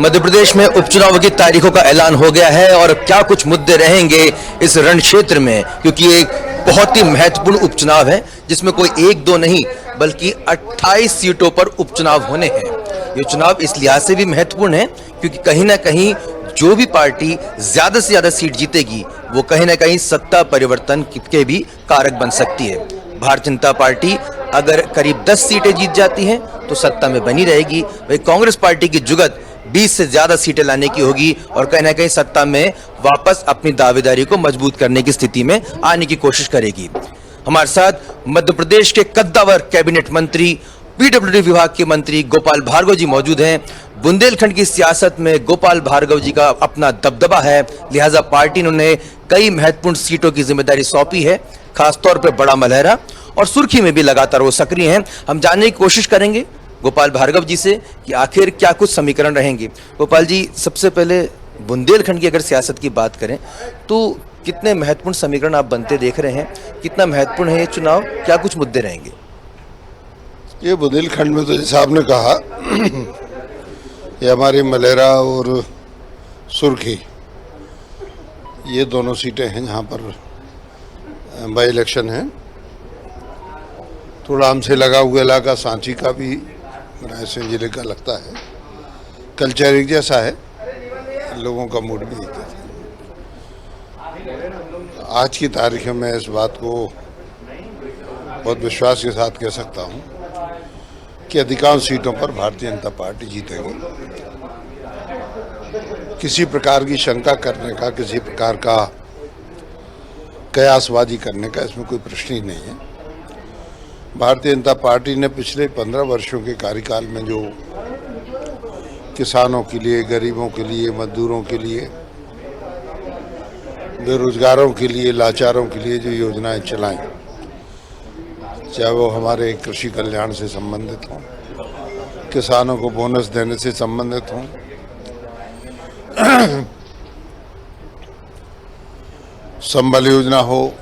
मध्य प्रदेश में उपचुनाव की तारीखों का ऐलान हो गया है और क्या कुछ मुद्दे रहेंगे इस रण क्षेत्र में, क्योंकि ये एक बहुत ही महत्वपूर्ण उपचुनाव है जिसमें कोई एक दो नहीं बल्कि 28 सीटों पर उपचुनाव होने हैं। ये चुनाव इस लिहाज से भी महत्वपूर्ण है क्योंकि कहीं ना कहीं जो भी पार्टी ज्यादा से ज्यादा सीट जीतेगी वो कहीं ना कहीं सत्ता परिवर्तन के भी कारक बन सकती है। भारतीय जनता पार्टी अगर करीब 10 सीटें जीत जाती हैं तो सत्ता में बनी रहेगी। वही कांग्रेस पार्टी की जुगत 20 से ज्यादा सीटें लाने की होगी और कहीं ना कहीं सत्ता में वापस अपनी दावेदारी को मजबूत करने की स्थिति में आने की कोशिश करेगी। हमारे साथ मध्य प्रदेश के कद्दावर कैबिनेट मंत्री, पीडब्ल्यूडी विभाग के मंत्री गोपाल भार्गव जी मौजूद हैं। बुंदेलखंड की सियासत में गोपाल भार्गव जी का अपना दबदबा है, लिहाजा पार्टी ने उन्हें कई महत्वपूर्ण सीटों की जिम्मेदारी सौंपी है, खासतौर पर बड़ा मलहरा और सुर्खी में भी लगातार वो सक्रिय हैं। हम जानने की कोशिश करेंगे गोपाल भार्गव जी से कि आखिर क्या कुछ समीकरण रहेंगे। गोपाल जी, सबसे पहले बुंदेलखंड की अगर सियासत की बात करें तो कितने महत्वपूर्ण समीकरण आप बनते देख रहे हैं, कितना महत्वपूर्ण है ये चुनाव, क्या कुछ मुद्दे रहेंगे? ये बुंदेलखंड में तो जैसा आपने कहा ये हमारी मलेरा और सुर्खी, ये दोनों सीटें हैं जहाँ पर बाई इलेक्शन है। थोड़ा हमसे लगा हुआ इलाका सांची का भी रायसेन जिले का लगता है। कल्चर एक जैसा है, लोगों का मूड भी एक जैसा है। आज की तारीख में मैं इस बात को बहुत विश्वास के साथ कह सकता हूँ कि अधिकांश सीटों पर भारतीय जनता पार्टी जीतेगी। किसी प्रकार की शंका करने का, किसी प्रकार का कयासबाजी करने का इसमें कोई प्रश्न ही नहीं है। भारतीय जनता पार्टी ने पिछले 15 वर्षों के कार्यकाल में जो किसानों के लिए, गरीबों के लिए, मजदूरों के लिए, बेरोजगारों के लिए, लाचारों के लिए जो योजनाएं चलाई, चाहे वो हमारे कृषि कल्याण से संबंधित हों, किसानों को बोनस देने से संबंधित हों, संबल योजना हो,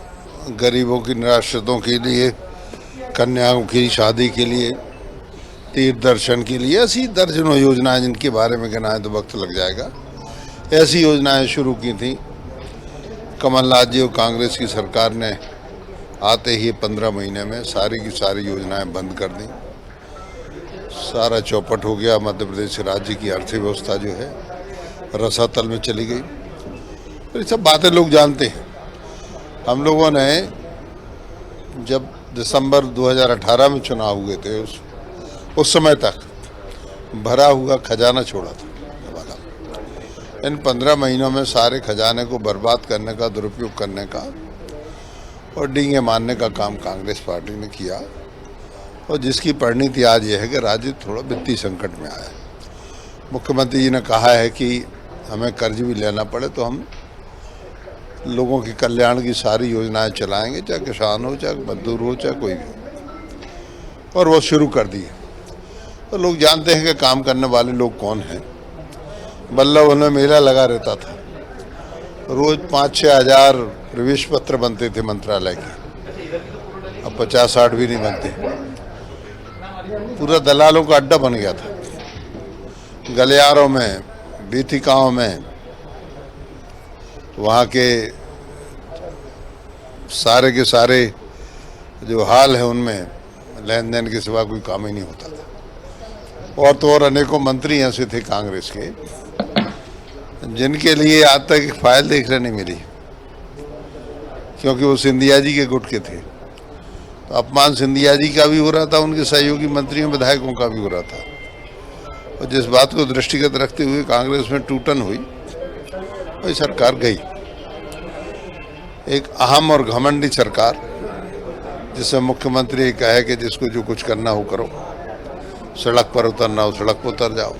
गरीबों की निराश्रितों के लिए, कन्याओं की शादी के लिए, तीर्थ दर्शन के लिए, ऐसी दर्जनों योजनाएं जिनके बारे में कहना है तो वक्त लग जाएगा। ऐसी योजनाएं शुरू की थी कमलनाथ जी और कांग्रेस की सरकार ने आते ही 15 महीने में सारी की सारी योजनाएं बंद कर दी। सारा चौपट हो गया। मध्य प्रदेश राज्य की अर्थव्यवस्था जो है रसातल में चली गई। तो ये सब बातें लोग जानते हैं। हम लोगों ने जब दिसंबर 2018 में चुनाव हुए थे उस समय तक भरा हुआ खजाना छोड़ा था। इन 15 महीनों में सारे खजाने को बर्बाद करने का, दुरुपयोग करने का और डींगे मारने का काम कांग्रेस पार्टी ने किया और जिसकी परिणति आज ये है कि राज्य थोड़ा वित्तीय संकट में आया। मुख्यमंत्री जी ने कहा है कि हमें कर्ज भी लेना पड़े तो हम लोगों के कल्याण की सारी योजनाएं चलाएंगे, चाहे किसान हो, चाहे मजदूर हो, चाहे कोई भी हो, और वो शुरू कर दी। तो लोग जानते हैं कि काम करने वाले लोग कौन हैं। बल्लभ में मेला लगा रहता था, रोज 5-6 हज़ार प्रवेश पत्र बनते थे मंत्रालय के, अब 50-60 भी नहीं बनते। पूरा दलालों का अड्डा बन गया था। गलियारों में, बीथिकाओं में, वहाँ के सारे के सारे जो हाल है उनमें लेन देन के सिवा कोई काम ही नहीं होता था। और तो और अनेकों मंत्री ऐसे थे कांग्रेस के जिनके लिए आज तक एक फाइल देखने नहीं मिली, क्योंकि वो सिंधिया जी के गुट के थे। तो अपमान सिंधिया जी का भी हो रहा था, उनके सहयोगी मंत्रियों, विधायकों का भी हो रहा था। और जिस बात को दृष्टिगत रखते हुए कांग्रेस में टूटन हुई, वही सरकार गई। एक अहम और घमंडी सरकार, जिसमें मुख्यमंत्री कहे कि जिसको जो कुछ करना हो करो, सड़क पर उतरना हो सड़क पर उतर जाओ,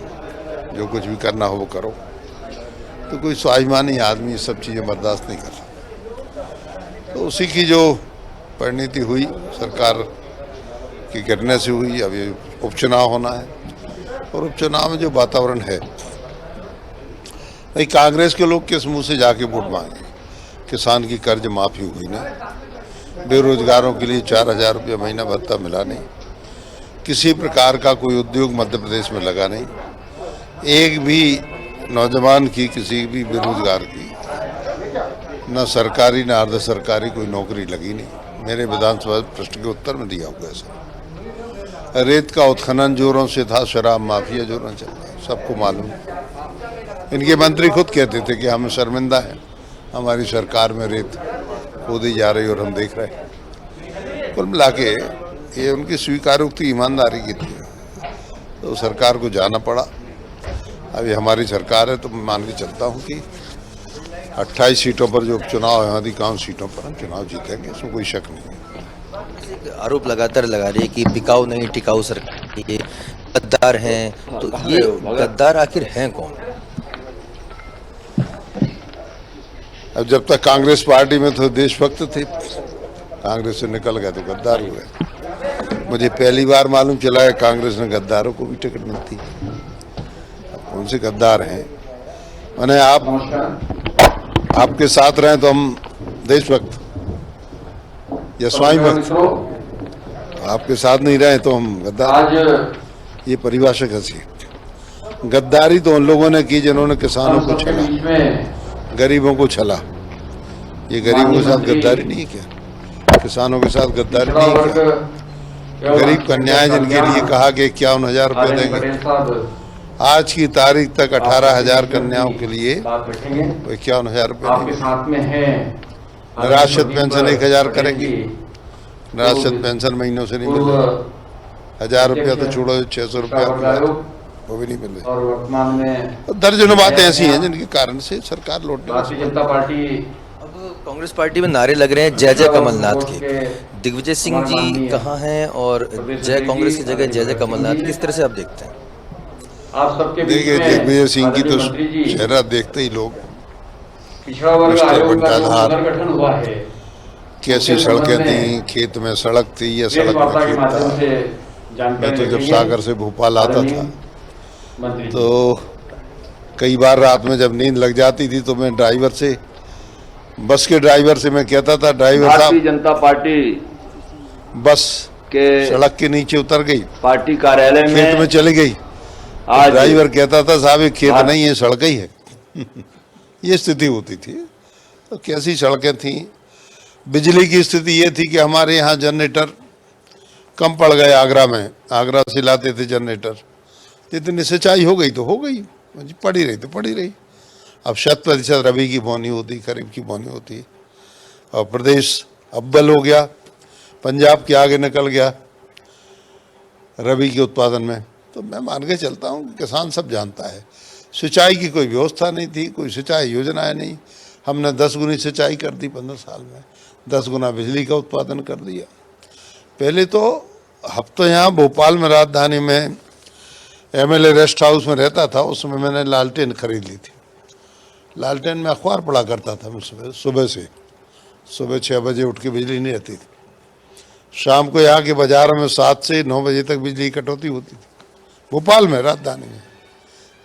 जो कुछ भी करना हो वो करो। तो कोई स्वाभिमानी आदमी ये सब चीज़ें बर्दाश्त नहीं कर सकता। तो उसी की जो परिणति हुई सरकार की गिरने से हुई। अब ये उपचुनाव होना है और उपचुनाव में जो वातावरण है, भाई कांग्रेस के लोग किस मुंह से जाके वोट मांगे। किसान की कर्ज माफ़ी हुई नहीं, बेरोजगारों के लिए 4,000 रुपये महीना भत्ता मिला नहीं, किसी प्रकार का कोई उद्योग मध्य प्रदेश में लगा नहीं, एक भी नौजवान की, किसी भी बेरोजगार की न सरकारी न अर्ध सरकारी कोई नौकरी लगी नहीं। मेरे विधानसभा प्रश्न के उत्तर में दिया हुआ ऐसा। रेत का उत्खनन जोरों से था, शराब माफिया जोरों चल रहा है, सबको मालूम। इनके मंत्री खुद कहते थे कि हम शर्मिंदा हैं, हमारी सरकार में रेत खोदी जा रही और हम देख रहे हैं। कुल मिला के ये उनकी स्वीकारोक्ति ईमानदारी की थी, तो सरकार को जाना पड़ा। अभी हमारी सरकार है तो मैं मान के चलता हूँ कि 28 सीटों पर जो उपचुनाव है, अधिकांश सीटों पर हम चुनाव जीतेंगे, इसमें कोई शक नहीं है। आरोप लगातार लगा रही है कि बिकाऊ नहीं टिकाऊ सरकार, ये गद्दार हैं। तो ये गद्दार आखिर हैं कौन? अब जब तक कांग्रेस पार्टी में तो देशभक्त थे, कांग्रेस से निकल गए तो गद्दार हुए। मुझे पहली बार मालूम चला है कांग्रेस ने गद्दारों को भी टिकट मिलती है। कौन से गद्दार हैं? मैंने आपके साथ रहे तो हम देशभक्त या स्वामी भक्त, आपके साथ नहीं रहे तो हम गद्दार। ये परिभाषा कैसी है? गद्दारी तो उन लोगों ने की जिन्होंने किसानों को छला, गरीबों को छला। ये गरीबों के साथ गद्दारी नहीं क्या? किसानों के साथ गद्दारी नहीं क्या? गरीब कन्याएं जिनके लिए कहा कि 51,000 रुपये देंगे, आज की तारीख तक 18,000 कन्याओं के लिए 51,000 रुपये। निराश्रित पेंशन 1,000 करेंगे, निराश्रित पेंशन महीनों से नहीं मिल रही। 1,000 रुपया तो छोड़ो, 600 रुपया वो भी नहीं मिल रही। और वर्तमान में दर्जनों बातें ऐसी हैं जिनके कारण से सरकार लौटने भारतीय जनता पार्टी। अब कांग्रेस पार्टी में नारे लग रहे हैं जय जय कमलनाथ के। दिग्विजय सिंह जी कहाँ हैं और जय कांग्रेस की जगह जय जय कमलनाथ, किस तरह से आप देखते हैं? आप सबके बीच देखिए, में दिग्विजय सिंह की तो मंत्री जी, चेहरा देखते ही लोग पिछड़ा वर्ग आयोग का जो पुनर्गठन हुआ है, कैसी सड़कें थी, खेत में सड़क थी या सड़क में वार्ता के खेत माध्यम था। से मैं जानकारी तो जब देंगे सागर से भोपाल आता था मंत्री जी। तो कई बार रात में जब नींद लग जाती थी तो मैं ड्राइवर से, बस के ड्राइवर से मैं कहता था, ड्राइवर भारतीय साहब जनता पार्टी बस के सड़क के नीचे उतर गई, पार्टी कार्यालय खेत में में चली गई। आज ड्राइवर कहता था, साहब ये खेत नहीं है, सड़क ही है। ये स्थिति होती थी। तो कैसी सड़कें थी। बिजली की स्थिति ये थी कि हमारे यहाँ जनरेटर कम पड़ गए। आगरा में, आगरा से लाते थे जनरेटर। इतनी सिंचाई हो गई तो हो गई, पड़ी रही तो पड़ी रही। अब 100% रबी की बोनी होती, खरीफ की बोनी होती, और प्रदेश अव्वल हो गया, पंजाब के आगे निकल गया रबी के उत्पादन में। तो मैं मान के चलता हूँ कि किसान सब जानता है। सिंचाई की कोई व्यवस्था नहीं थी, कोई सिंचाई योजनाएं नहीं। हमने 10 गुनी सिंचाई कर दी 15 साल में, 10 गुना बिजली का उत्पादन कर दिया। पहले तो हफ्ते यहाँ भोपाल में राजधानी में MLA रेस्ट हाउस में रहता था, उसमें मैंने लालटेन खरीद ली थी। लालटेन में अखबार पढ़ा करता था मैं सुबह से। सुबह 6 बजे उठ के बिजली नहीं रहती थी। शाम को यहाँ के बाजारों में 7 से 9 बजे तक बिजली कटौती होती थी, भोपाल में राजधानी में।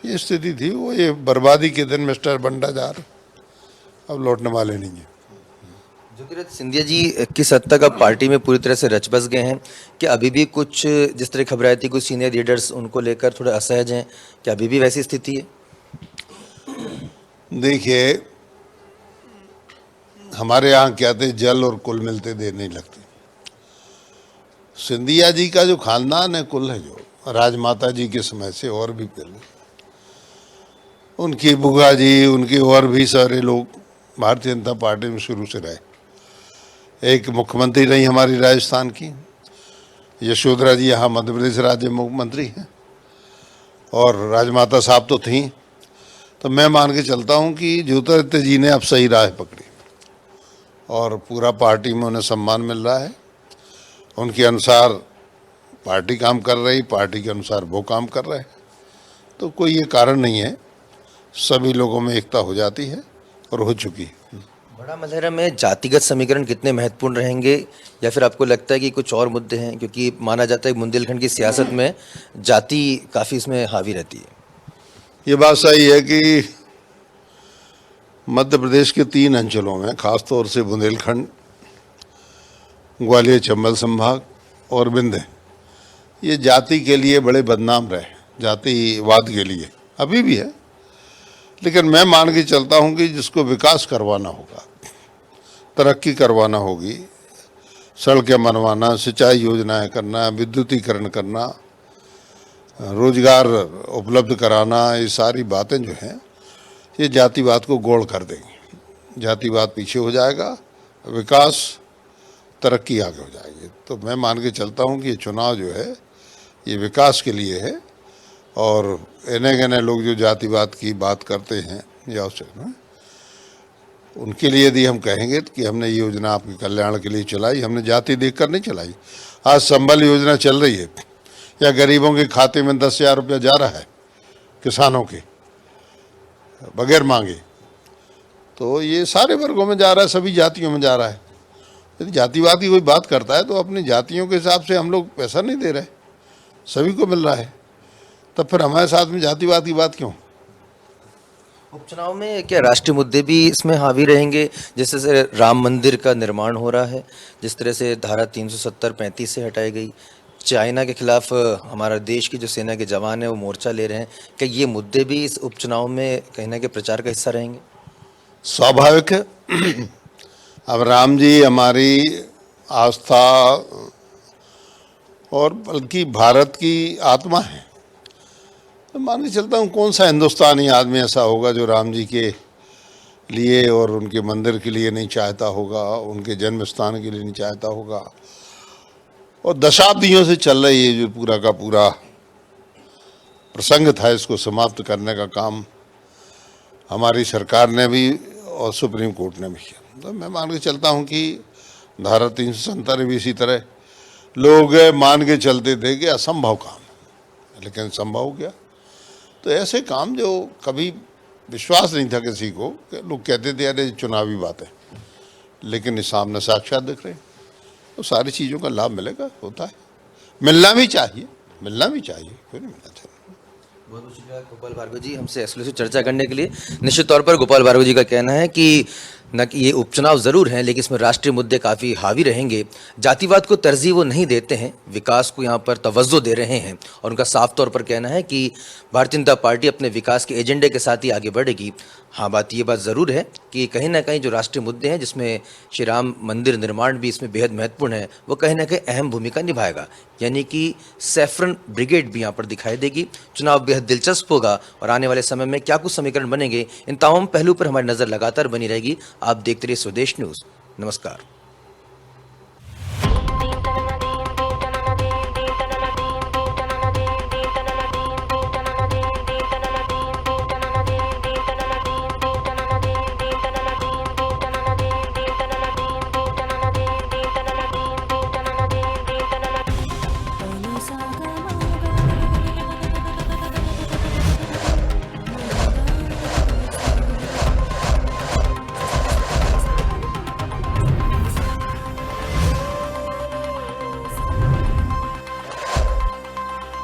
ये स्थिति थी। वो ये बर्बादी के दिन मिस्टर भंडाजार अब लौटने वाले नहीं है। ज्योतिरादित्य सिंधिया जी किस हद तक अब पार्टी में पूरी तरह से रच बस गए हैं? क्या अभी भी कुछ, जिस तरह खबर आई थी कुछ सीनियर लीडर्स उनको लेकर थोड़े असहज हैं, क्या अभी भी वैसी स्थिति है? देखिए, हमारे यहाँ कहते हैं जल और कुल मिलते देर नहीं लगती। सिंधिया जी का जो खानदान है, कुल है, जो राजमाता जी के समय से और भी पहले, उनकी बुआ जी, उनके और भी सारे लोग भारतीय जनता पार्टी में शुरू से रहे। एक मुख्यमंत्री रही हमारी राजस्थान की, यशोधरा जी यहाँ मध्य प्रदेश राज्य मुख्यमंत्री हैं, और राजमाता साहब तो थीं। तो मैं मान के चलता हूँ कि ज्योतिरादित्य जी ने अब सही राह पकड़ी और पूरा पार्टी में उन्हें सम्मान मिल रहा है। उनके अनुसार पार्टी काम कर रही, पार्टी के अनुसार वो काम कर रहे हैं। तो कोई ये कारण नहीं है, सभी लोगों में एकता हो जाती है और हो चुकी है। बड़ा मलहरा में जातिगत समीकरण कितने महत्वपूर्ण रहेंगे, या फिर आपको लगता है कि कुछ और मुद्दे हैं? क्योंकि माना जाता है कि बुंदेलखंड की सियासत में जाति काफ़ी इसमें हावी रहती है। ये बात सही है कि मध्य प्रदेश के 3 अंचलों में, खासतौर से बुंदेलखंड, ग्वालियर चंबल संभाग और विंध्य, ये जाति के लिए बड़े बदनाम रहे, जातिवाद के लिए अभी भी है, लेकिन मैं मान के चलता हूँ कि जिसको विकास करवाना होगा, तरक्की करवाना होगी, सड़कें बनवाना, सिंचाई योजनाएं करना, विद्युतीकरण करना, रोजगार उपलब्ध कराना, ये सारी बातें जो हैं ये जातिवाद को गोल कर देंगी। जातिवाद पीछे हो जाएगा, विकास तरक्की आगे हो जाएगी। तो मैं मान के चलता हूँ कि ये चुनाव जो है ये विकास के लिए है, और इन्हें गने लोग जो जातिवाद की बात करते हैं या उससे उनके लिए यदि हम कहेंगे कि हमने ये योजना आपके कल्याण के लिए चलाई, हमने जाति देखकर नहीं चलाई। आज संबल योजना चल रही है, या गरीबों के खाते में 10,000 रुपया जा रहा है किसानों के बगैर मांगे, तो ये सारे वर्गों में जा रहा है, सभी जातियों में जा रहा है। यदि जातिवाद की कोई बात करता है तो अपनी जातियों के हिसाब से हम लोग पैसा नहीं दे रहे, सभी को मिल रहा है, तब फिर हमारे साथ में जातिवाद की बात क्यों? उपचुनाव में क्या राष्ट्रीय मुद्दे भी इसमें हावी रहेंगे? जैसे से राम मंदिर का निर्माण हो रहा है, जिस तरह से धारा 370-35 से हटाई गई, चाइना के खिलाफ हमारा देश की जो सेना के जवान है वो मोर्चा ले रहे हैं, क्या ये मुद्दे भी इस उपचुनाव में कहीं ना कहीं प्रचार का हिस्सा रहेंगे? स्वाभाविक है। अब राम जी हमारी आस्था और बल्कि भारत की आत्मा है। तो मान के चलता हूँ कौन सा हिंदुस्तानी आदमी ऐसा होगा जो राम जी के लिए और उनके मंदिर के लिए नहीं चाहता होगा, उनके जन्म स्थान के लिए नहीं चाहता होगा। और दशाब्दियों से चल रही है जो पूरा का पूरा प्रसंग था, इसको समाप्त करने का काम हमारी सरकार ने भी और सुप्रीम कोर्ट ने भी किया। तो मैं मान के चलता हूँ कि धारा 370 भी इसी तरह लोग मान के चलते थे कि असंभव काम, लेकिन संभव हो गया। तो ऐसे काम जो कभी विश्वास नहीं था किसी को, लोग कहते थे अरे चुनावी बातें, लेकिन इस सामने साक्षात दिख रहे हैं, तो सारी चीज़ों का लाभ मिलेगा, होता है, मिलना भी चाहिए, मिलना भी चाहिए, क्यों नहीं मिलना चाहिए। बहुत बहुत शुक्रिया गोपाल भार्गव जी हमसे एक्सक्लूसिव चर्चा करने के लिए। निश्चित तौर पर गोपाल भार्गव जी का कहना है कि न कि ये उपचुनाव ज़रूर हैं, लेकिन इसमें राष्ट्रीय मुद्दे काफ़ी हावी रहेंगे। जातिवाद को तरजीह वो नहीं देते हैं, विकास को यहाँ पर तवज्जो दे रहे हैं, और उनका साफ तौर पर कहना है कि भारतीय जनता पार्टी अपने विकास के एजेंडे के साथ ही आगे बढ़ेगी। हाँ, ये बात ज़रूर है कि कहीं ना कहीं जो राष्ट्रीय मुद्दे हैं, जिसमें श्री राम मंदिर निर्माण भी इसमें बेहद महत्वपूर्ण है, वो कहीं ना कहीं अहम भूमिका निभाएगा। यानी कि सैफरन ब्रिगेड भी यहाँ पर दिखाई देगी। चुनाव बेहद दिलचस्प होगा, और आने वाले समय में क्या कुछ समीकरण बनेंगे, इन तमाम पहलू पर हमारी नज़र लगातार बनी रहेगी। आप देखते रहिए स्वदेश न्यूज़। नमस्कार।